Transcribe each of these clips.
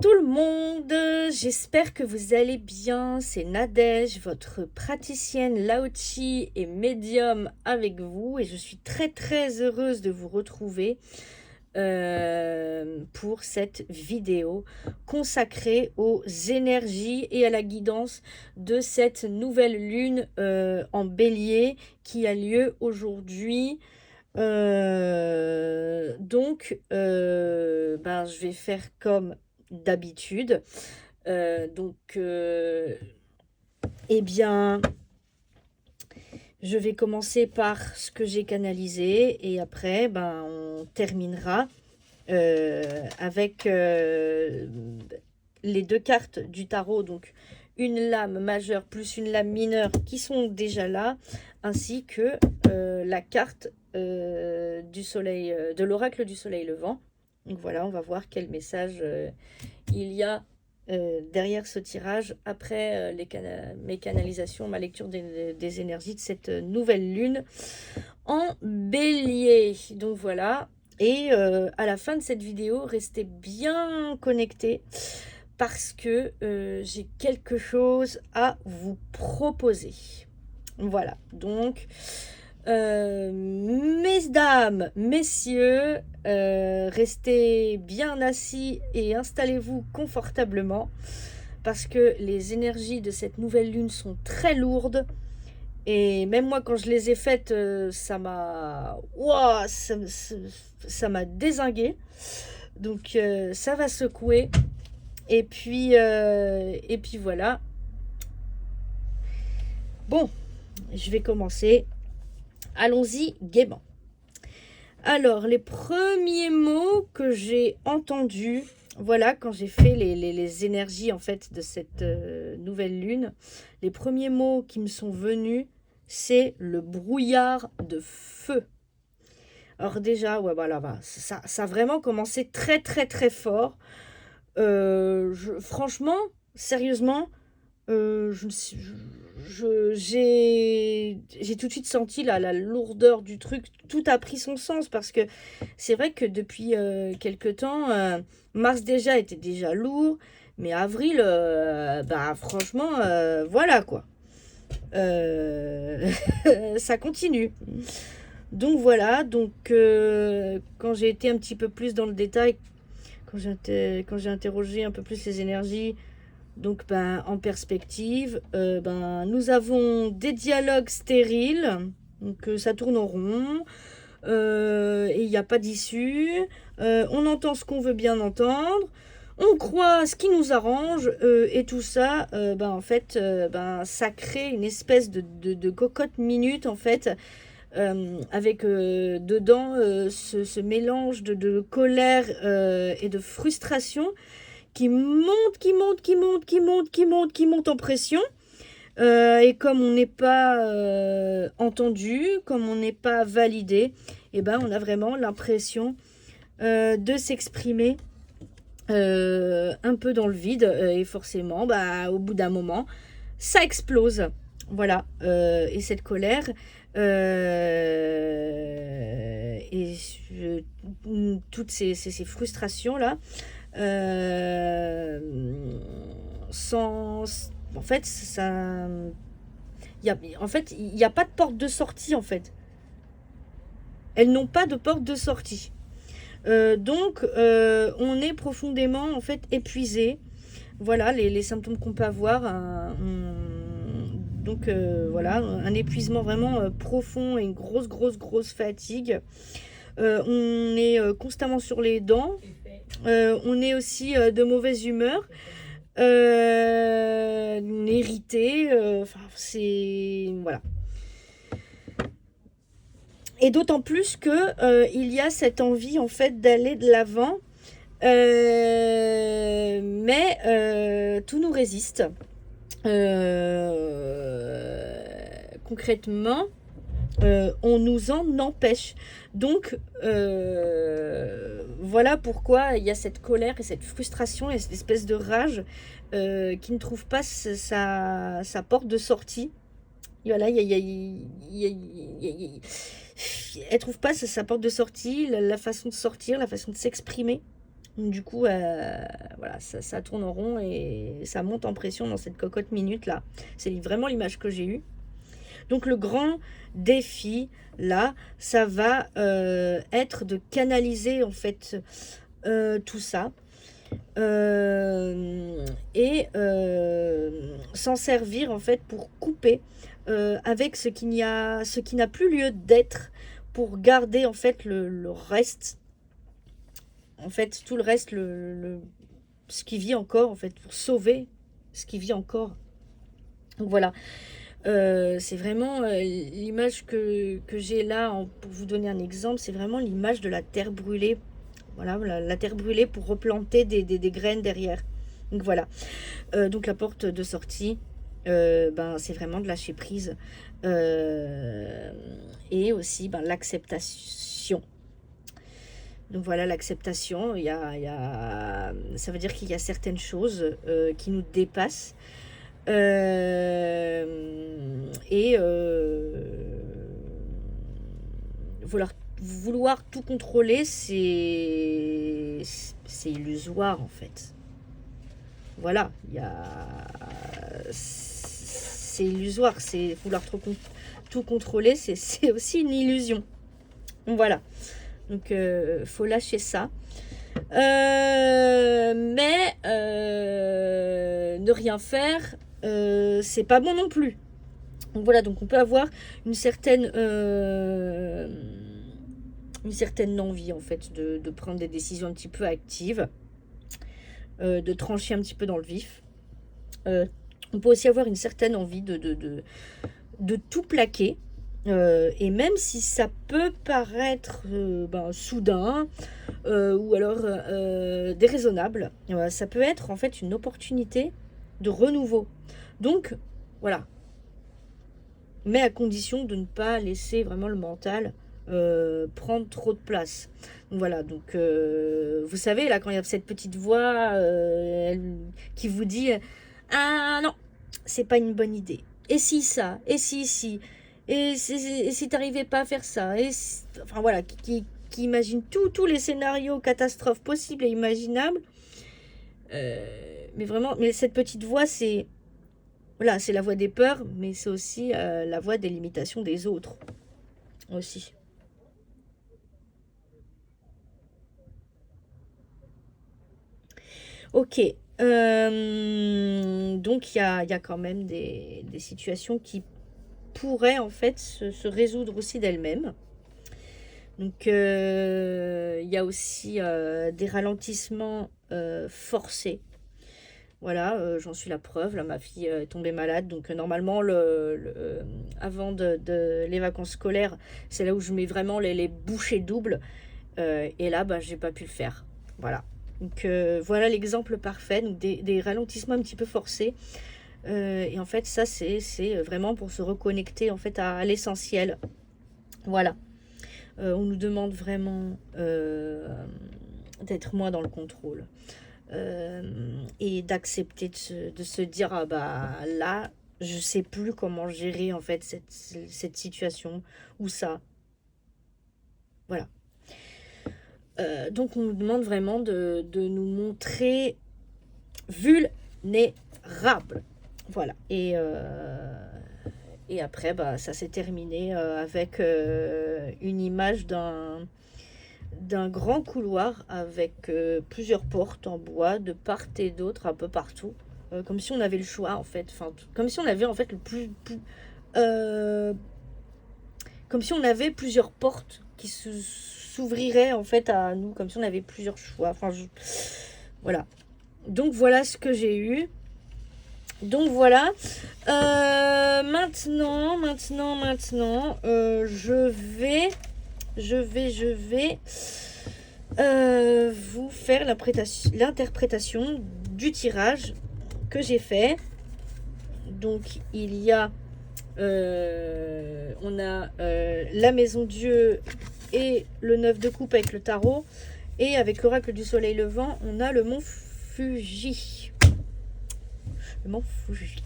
tout le monde, j'espère que vous allez bien, c'est Nadège, votre praticienne Lao-Chi et médium avec vous et je suis très heureuse de vous retrouver pour cette vidéo consacrée aux énergies et à la guidance de cette nouvelle lune en bélier qui a lieu aujourd'hui. Je vais faire comme d'habitude. Eh bien, je vais commencer par ce que j'ai canalisé et après, on terminera avec les deux cartes du tarot, donc une lame majeure plus une lame mineure qui sont déjà là, ainsi que la carte du soleil, de l'oracle du soleil levant. Donc voilà, on va voir quel message il y a derrière ce tirage après mes canalisations, ma lecture des énergies de cette nouvelle lune en bélier. Donc voilà, et à la fin de cette vidéo, restez bien connectés parce que j'ai quelque chose à vous proposer. Voilà, donc mesdames, messieurs, restez bien assis et installez-vous confortablement parce que les énergies de cette nouvelle lune sont très lourdes. Et même moi, quand je les ai faites, ça m'a dézingué. Donc, ça va secouer. Et puis voilà. Bon, je vais commencer. Allons-y gaiement. Alors, les premiers mots que j'ai entendus, voilà, quand j'ai fait les énergies en fait de cette nouvelle lune, les premiers mots qui me sont venus, c'est le brouillard de feu. Alors déjà, ouais, voilà, ça a vraiment commencé très fort. Franchement, sérieusement, j'ai tout de suite senti la lourdeur du truc. Tout a pris son sens parce que c'est vrai que depuis quelque temps, mars déjà était déjà lourd, mais avril, franchement, voilà quoi. Ça continue. Donc voilà, quand j'ai été un petit peu plus dans le détail, quand j'ai interrogé un peu plus les énergies, donc en perspective, nous avons des dialogues stériles, donc ça tourne en rond, et il n'y a pas d'issue, on entend ce qu'on veut bien entendre, on croit ce qui nous arrange, et tout ça, ça crée une espèce de cocotte minute en fait, avec dedans ce mélange de colère et de frustration qui monte en pression. Et comme on n'est pas entendu, comme on n'est pas validé, on a vraiment l'impression de s'exprimer un peu dans le vide. Et forcément, au bout d'un moment, ça explose. Voilà. Et cette colère toutes ces frustrations-là, en fait, il n'y a pas de porte de sortie, en fait. Elles n'ont pas de porte de sortie. On est profondément, en fait, épuisé. Voilà les symptômes qu'on peut avoir. Voilà, un épuisement vraiment profond et une grosse fatigue. On est constamment sur les dents. On est aussi de mauvaise humeur. Irrité. C'est... Voilà. Et d'autant plus que il y a cette envie, en fait, d'aller de l'avant. Mais tout nous résiste. Concrètement, on nous en empêche. Donc, voilà pourquoi il y a cette colère et cette frustration et cette espèce de rage qui ne trouve pas sa porte de sortie. Et voilà, elle trouve pas sa porte de sortie, la façon de sortir, la façon de s'exprimer. Du coup, voilà, ça tourne en rond et ça monte en pression dans cette cocotte minute là. C'est vraiment l'image que j'ai eue. Donc le grand défi là, ça va être de canaliser en fait tout ça et s'en servir en fait pour couper avec ce qui n'a plus lieu d'être, pour garder en fait le reste, en fait tout le reste, ce qui vit encore en fait, pour sauver ce qui vit encore. Donc voilà, c'est vraiment l'image que j'ai là, pour vous donner un exemple, c'est vraiment l'image de la terre brûlée. Voilà, la terre brûlée pour replanter des graines derrière. Donc voilà, donc la porte de sortie, ben, c'est vraiment de lâcher prise. Et aussi ben, l'acceptation. Donc voilà, l'acceptation, ça veut dire qu'il y a certaines choses qui nous dépassent. Et vouloir tout contrôler, c'est illusoire en fait. Voilà, c'est illusoire, c'est vouloir tout contrôler, c'est aussi une illusion. Donc voilà, donc faut lâcher ça. Mais ne rien faire, c'est pas bon non plus. Donc voilà, donc on peut avoir une certaine envie en fait de prendre des décisions un petit peu actives, de trancher un petit peu dans le vif. On peut aussi avoir une certaine envie de tout plaquer, et même si ça peut paraître soudain ou alors déraisonnable, ça peut être en fait une opportunité de renouveau. Donc voilà, mais à condition de ne pas laisser vraiment le mental prendre trop de place. Donc voilà, donc vous savez là, quand il y a cette petite voix qui vous dit ah non, c'est pas une bonne idée, et si ça, et si et si t'arrivais pas à faire ça, enfin voilà, qui imagine tous les scénarios catastrophes possibles et imaginables. Mais vraiment, mais cette petite voix, c'est voilà, c'est la voix des peurs, mais c'est aussi la voix des limitations des autres aussi. Ok, donc il y a quand même des situations qui pourraient en fait se résoudre aussi d'elles-mêmes. Donc il y a aussi des ralentissements forcés. Voilà, j'en suis la preuve. Là, ma fille est tombée malade. Donc normalement, avant les vacances scolaires, c'est là où je mets vraiment les bouchées doubles. Et là, bah, j'ai pas pu le faire. Voilà. Donc voilà l'exemple parfait. Donc des ralentissements un petit peu forcés. Et en fait, ça, c'est vraiment pour se reconnecter en fait à l'essentiel. Voilà. On nous demande vraiment d'être moins dans le contrôle. Et d'accepter de se dire ah bah là je sais plus comment gérer en fait cette situation ou ça, voilà. Donc on nous demande vraiment de nous montrer vulnérables, voilà. Et après bah ça s'est terminé avec une image d'un grand couloir avec plusieurs portes en bois de part et d'autre, un peu partout, comme si on avait le choix en fait, enfin comme si on avait en fait comme si on avait plusieurs portes qui s'ouvriraient en fait à nous, comme si on avait plusieurs choix, enfin voilà. Donc voilà ce que j'ai eu. Donc voilà. Maintenant, je vais vous faire l'interprétation du tirage que j'ai fait. Donc il y a on a la maison Dieu et le 9 de coupe avec le tarot, et avec l'oracle du soleil levant on a le mont Fuji. Le mont Fuji.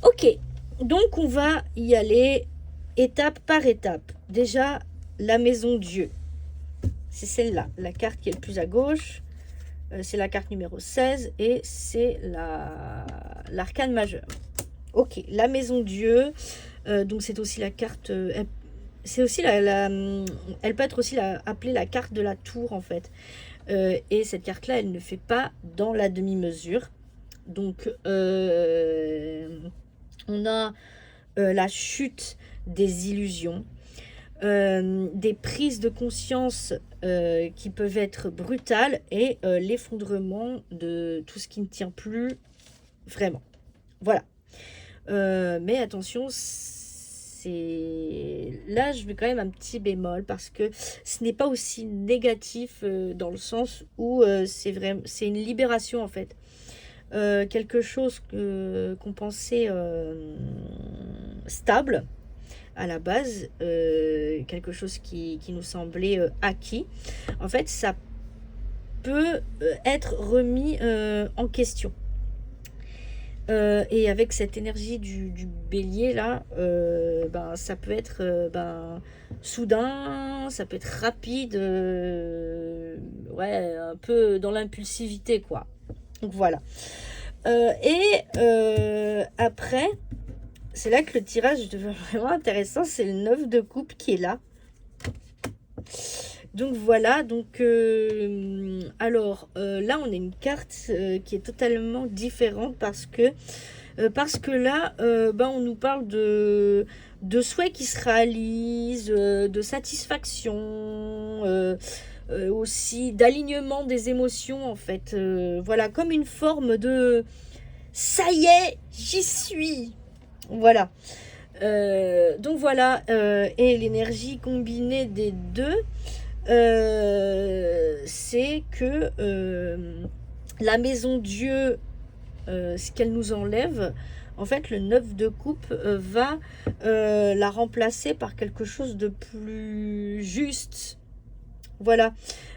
Ok, donc on va y aller étape par étape. Déjà, la maison Dieu. c'est celle-là, la carte qui est le plus à gauche. C'est la carte numéro 16 et c'est l'arcane majeur. Ok, la maison Dieu. Donc c'est aussi la carte... c'est aussi elle peut être aussi appelée la carte de la tour en fait. Et cette carte-là, elle ne fait pas dans la demi-mesure. Donc on a la chute des illusions. Des prises de conscience qui peuvent être brutales et l'effondrement de tout ce qui ne tient plus vraiment. Voilà. Mais attention, là je mets quand même un petit bémol parce que ce n'est pas aussi négatif dans le sens où c'est une libération en fait. Quelque chose qu'on pensait stable à la base, quelque chose qui nous semblait acquis, en fait ça peut être remis en question. Et avec cette énergie du bélier là, ça peut être soudain, ça peut être rapide, ouais, un peu dans l'impulsivité quoi. Donc voilà. Après, c'est là que le tirage devient vraiment intéressant, c'est le 9 de coupe qui est là. Donc voilà, donc alors là on a une carte qui est totalement différente parce que là on nous parle de souhaits qui se réalisent, de satisfaction, aussi d'alignement des émotions en fait. Voilà, comme une forme de ça y est, j'y suis. Voilà. Donc voilà, et l'énergie combinée des deux, c'est que la maison Dieu, ce qu'elle nous enlève, en fait le 9 de coupe va la remplacer par quelque chose de plus juste. Voilà.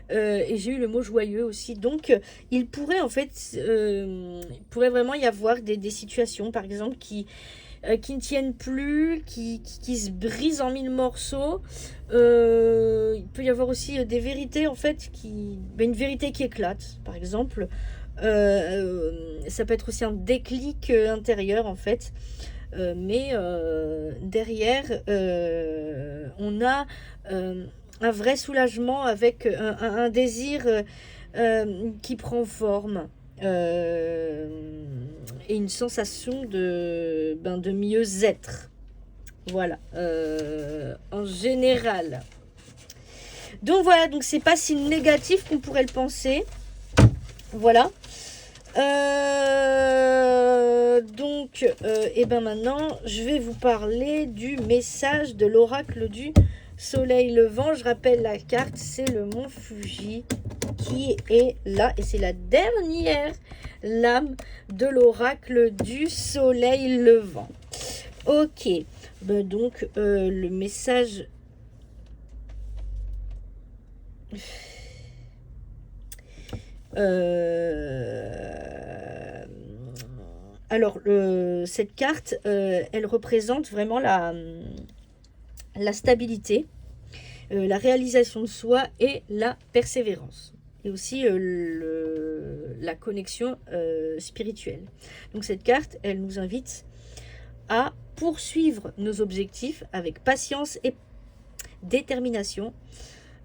Et j'ai eu le mot joyeux aussi. Donc il pourrait en fait il pourrait vraiment y avoir des situations par exemple qui ne tiennent plus, qui se brisent en mille morceaux. Il peut y avoir aussi des vérités en fait une vérité qui éclate par exemple. Ça peut être aussi un déclic intérieur en fait. Mais derrière on a un vrai soulagement avec un désir qui prend forme. Et une sensation de mieux-être. Voilà, en général. Donc voilà, donc c'est pas si négatif qu'on pourrait le penser. Voilà. Et ben maintenant, je vais vous parler du message de l'oracle du soleil levant. Je rappelle la carte, c'est le mont Fuji qui est là et c'est la dernière lame de l'oracle du soleil levant. Ok, donc le message... Alors, cette carte, elle représente vraiment la stabilité, la réalisation de soi et la persévérance. Et aussi la connexion spirituelle. Donc cette carte, elle nous invite à poursuivre nos objectifs avec patience et détermination.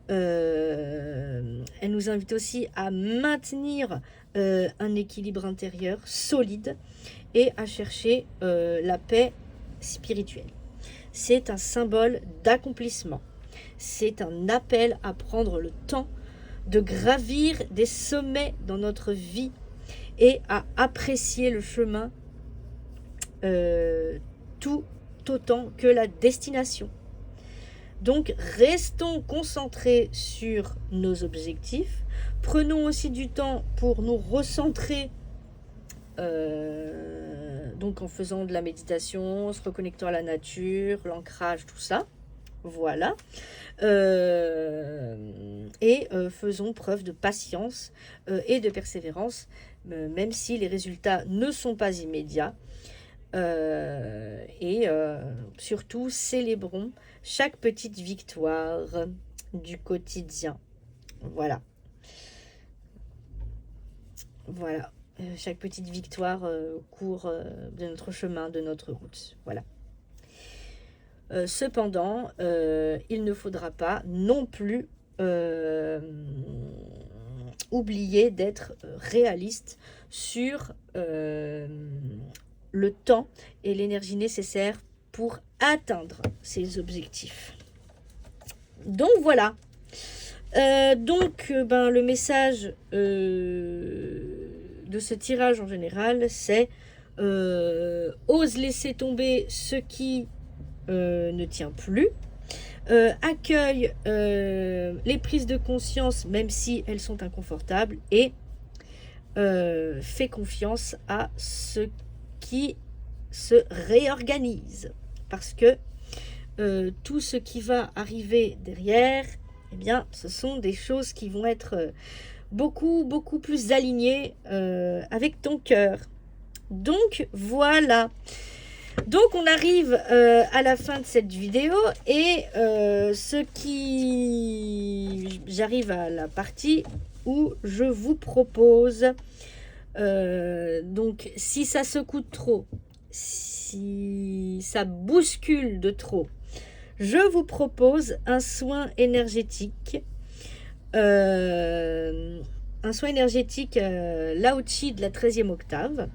Elle nous invite aussi à maintenir un équilibre intérieur solide et à chercher la paix spirituelle. C'est un symbole d'accomplissement. C'est un appel à prendre le temps de gravir des sommets dans notre vie et à apprécier le chemin tout autant que la destination. Donc, restons concentrés sur nos objectifs. Prenons aussi du temps pour nous recentrer, donc en faisant de la méditation, se reconnectant à la nature, l'ancrage, tout ça. Voilà. Faisons preuve de patience et de persévérance, même si les résultats ne sont pas immédiats. Surtout, célébrons chaque petite victoire du quotidien. Voilà. Voilà. Chaque petite victoire au cours de notre chemin, de notre route. Voilà. Cependant, il ne faudra pas non plus oublier d'être réaliste sur le temps et l'énergie nécessaire pour atteindre ces objectifs. Donc voilà. Le message de ce tirage en général, c'est ose laisser tomber ce qui ne tient plus, accueille les prises de conscience même si elles sont inconfortables et fais confiance à ce qui se réorganise parce que tout ce qui va arriver derrière, eh bien, ce sont des choses qui vont être beaucoup plus alignées avec ton cœur. Donc voilà. Donc on arrive à la fin de cette vidéo et j'arrive à la partie où je vous propose donc si ça secoue trop, si ça bouscule de trop, je vous propose un soin énergétique Lao-Chi de la 13e octave.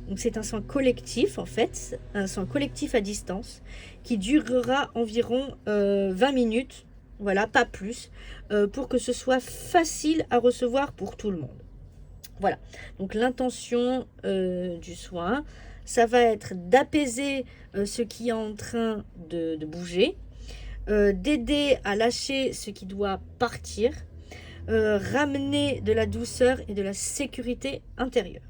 Donc c'est un soin collectif en fait, un soin collectif à distance qui durera environ 20 minutes, voilà, pas plus, pour que ce soit facile à recevoir pour tout le monde. Voilà, donc l'intention du soin, ça va être d'apaiser ce qui est en train de bouger, d'aider à lâcher ce qui doit partir, ramener de la douceur et de la sécurité intérieure.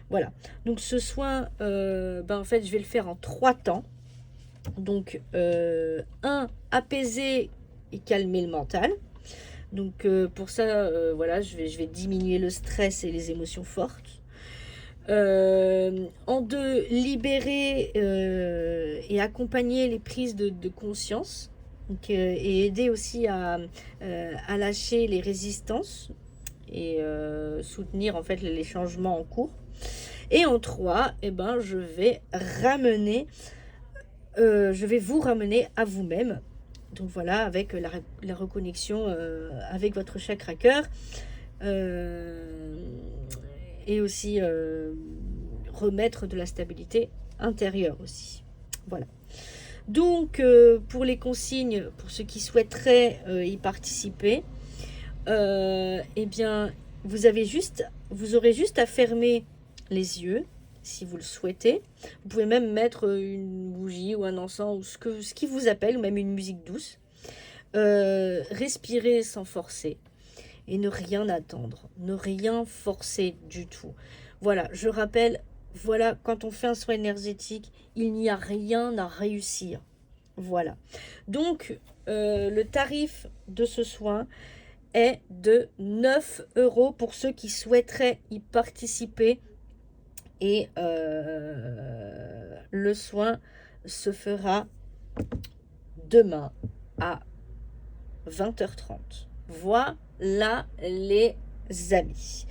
Voilà, donc ce soin, en fait, je vais le faire en 3 temps. Donc, 1, apaiser et calmer le mental. Donc, pour ça, voilà, je vais diminuer le stress et les émotions fortes. En 2, libérer et accompagner les prises de conscience. Donc, et aider aussi à lâcher les résistances et soutenir en fait les changements en cours. Et en 3, je vais vous ramener à vous-même. Donc voilà, avec la reconnexion avec votre chakra cœur. Et aussi remettre de la stabilité intérieure aussi. Voilà. Donc, pour les consignes, pour ceux qui souhaiteraient y participer, vous aurez juste à fermer les yeux si vous le souhaitez. Vous pouvez même mettre une bougie ou un encens ou ce qui vous appelle, ou même une musique douce. Respirez sans forcer et ne rien attendre, ne rien forcer du tout. Voilà, je rappelle, voilà, quand on fait un soin énergétique, il n'y a rien à réussir. Voilà. Donc, le tarif de ce soin est de 9 € pour ceux qui souhaiteraient y participer. Et le soin se fera demain à 20h30. Voilà les amis.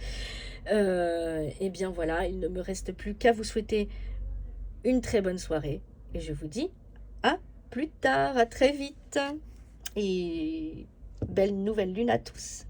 Et bien voilà, il ne me reste plus qu'à vous souhaiter une très bonne soirée. Et je vous dis à plus tard, à très vite. Et belle nouvelle lune à tous.